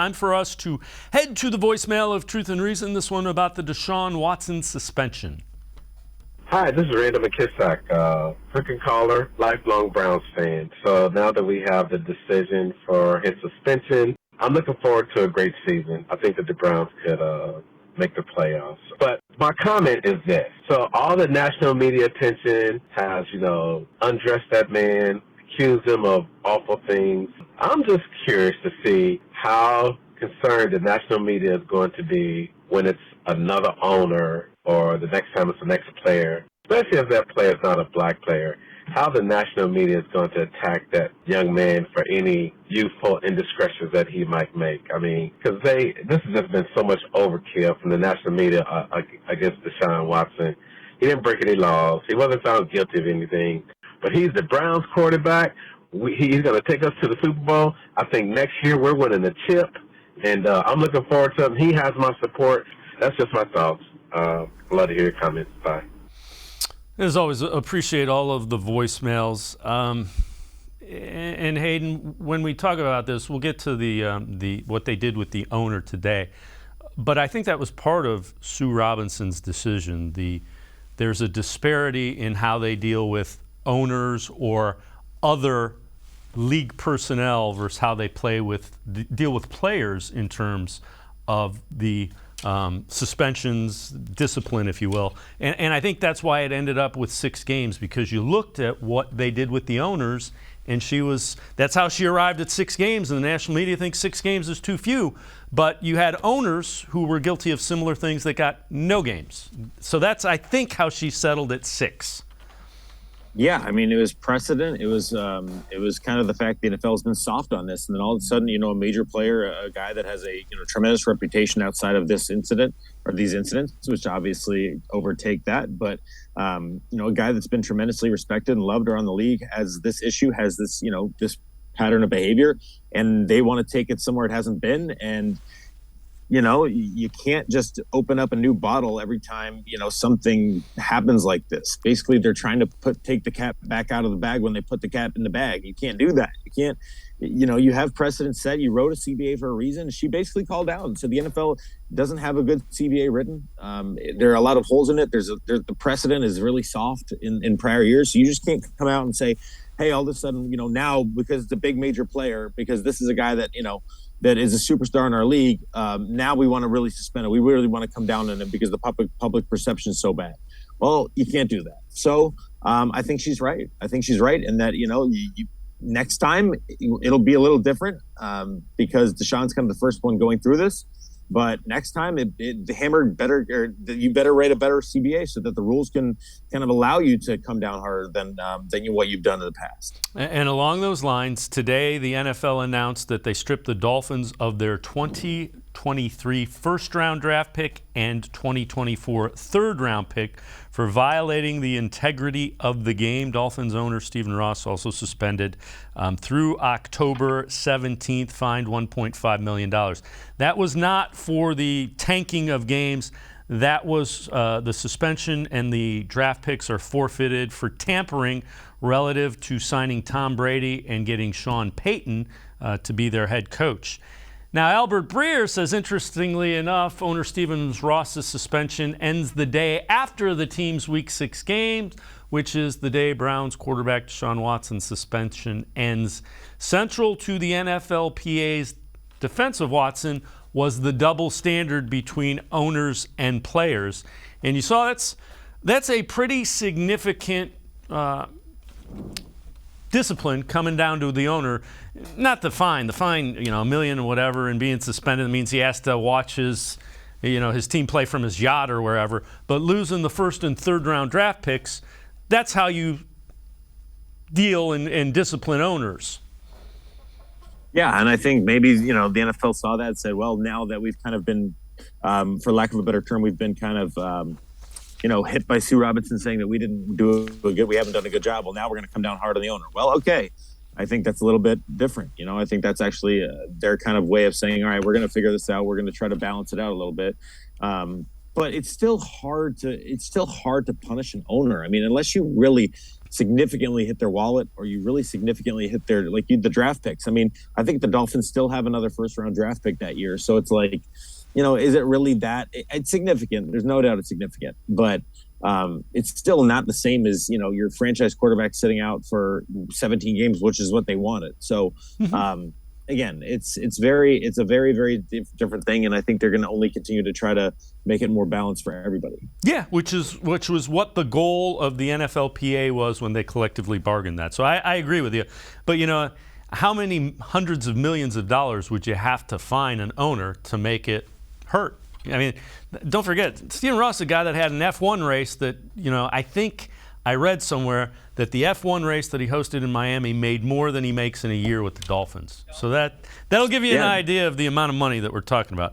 Time for us to head to the voicemail of Truth and Reason. This one about the Deshaun Watson suspension. Hi, this is Randall McKissack, frequent caller, lifelong Browns fan. So now that we have the decision for his suspension, I'm looking forward to a great season. I think that the Browns could make the playoffs. But my comment is this. So all the national media attention has, undressed that man, accused him of awful things. I'm just curious to see how concerned the national media is going to be when it's another owner or the next time it's the next player, especially if that player is not a black player, how the national media is going to attack that young man for any youthful indiscretions that he might make. I mean, because this has just been so much overkill from the national media against Deshaun Watson. He didn't break any laws. He wasn't found guilty of anything. But he's the Browns quarterback. He's going to take us to the Super Bowl. I think next year we're winning the chip, and I'm looking forward to him. He has my support. That's just my thoughts. Love to hear your comments. Bye. As always, appreciate all of the voicemails. And Hayden, when we talk about this, we'll get to the what they did with the owner today. But I think that was part of Sue Robinson's decision. There's a disparity in how they deal with owners or other league personnel versus how they deal with players in terms of the suspensions, discipline, if you will. And I think that's why it ended up with 6 games, because you looked at what they did with the owners, and that's how she arrived at 6 games, and the national media thinks 6 games is too few. But you had owners who were guilty of similar things that got no games. So that's, I think, how she settled at 6. Yeah, I mean, it was precedent. It was kind of the fact the NFL has been soft on this, and then all of a sudden, a major player, a guy that has a tremendous reputation outside of this incident or these incidents, which obviously overtake that, but a guy that's been tremendously respected and loved around the league has this issue, has this this pattern of behavior, and they want to take it somewhere it hasn't been, and you can't just open up a new bottle every time, something happens like this. Basically, they're trying to take the cat back out of the bag when they put the cat in the bag. You can't do that. You can't, you have precedent set. You wrote a CBA for a reason. She basically called out and said the NFL doesn't have a good CBA written. There are a lot of holes in it. The precedent is really soft in prior years. So you just can't come out and say, hey, all of a sudden, now because it's a big major player, because this is a guy that, that is a superstar in our league, now we want to really suspend it. We really want to come down on it because the public perception is so bad. Well, you can't do that. So I think she's right. I think she's right in that, next time it'll be a little different because Deshaun's kind of the first one going through this. But next time, the hammer better, or you better write a better CBA so that the rules can kind of allow you to come down harder than what you've done in the past. And along those lines, today the NFL announced that they stripped the Dolphins of their 2023 first-round draft pick and 2024 third-round pick for violating the integrity of the game. Dolphins owner Stephen Ross also suspended through October 17th, fined $1.5 million. That was not for the tanking of games. That was the suspension, and the draft picks are forfeited for tampering relative to signing Tom Brady and getting Sean Payton to be their head coach. Now, Albert Breer says, interestingly enough, owner Stephen Ross's suspension ends the day after the team's Week 6 games, which is the day Browns quarterback Deshaun Watson's suspension ends. Central to the NFLPA's defense of Watson was the double standard between owners and players. And you saw that's a pretty significant discipline coming down to the owner. Not the fine. The fine, $1 million or whatever, and being suspended means he has to watch his team play from his yacht or wherever. But losing the first and third round draft picks, that's how you deal and discipline owners. Yeah, and I think maybe, the NFL saw that and said, well, now that we've kind of been, for lack of a better term, we've been kind of, hit by Sue Robinson saying that we haven't done a good job. Well, now we're going to come down hard on the owner. Well, okay. I think that's a little bit different. I think that's actually their kind of way of saying, all right, we're going to figure this out. We're going to try to balance it out a little bit. But it's still hard to punish an owner. I mean, unless you really significantly hit their wallet, or you really significantly hit their the draft picks. I mean, I think the Dolphins still have another first-round draft pick that year, so it's like, is it really that? It's significant. There's no doubt it's significant, but it's still not the same as your franchise quarterback sitting out for 17 games, which is what they wanted. So. Again, it's a very, very different thing, and I think they're going to only continue to try to make it more balanced for everybody. Yeah, which was what the goal of the NFLPA was when they collectively bargained that. So I agree with you. But how many hundreds of millions of dollars would you have to fine an owner to make it hurt? I mean, don't forget, Stephen Ross is a guy that had an F1 race that I think I read somewhere that the F1 race that he hosted in Miami made more than he makes in a year with the Dolphins. So that'll give you an idea of the amount of money that we're talking about.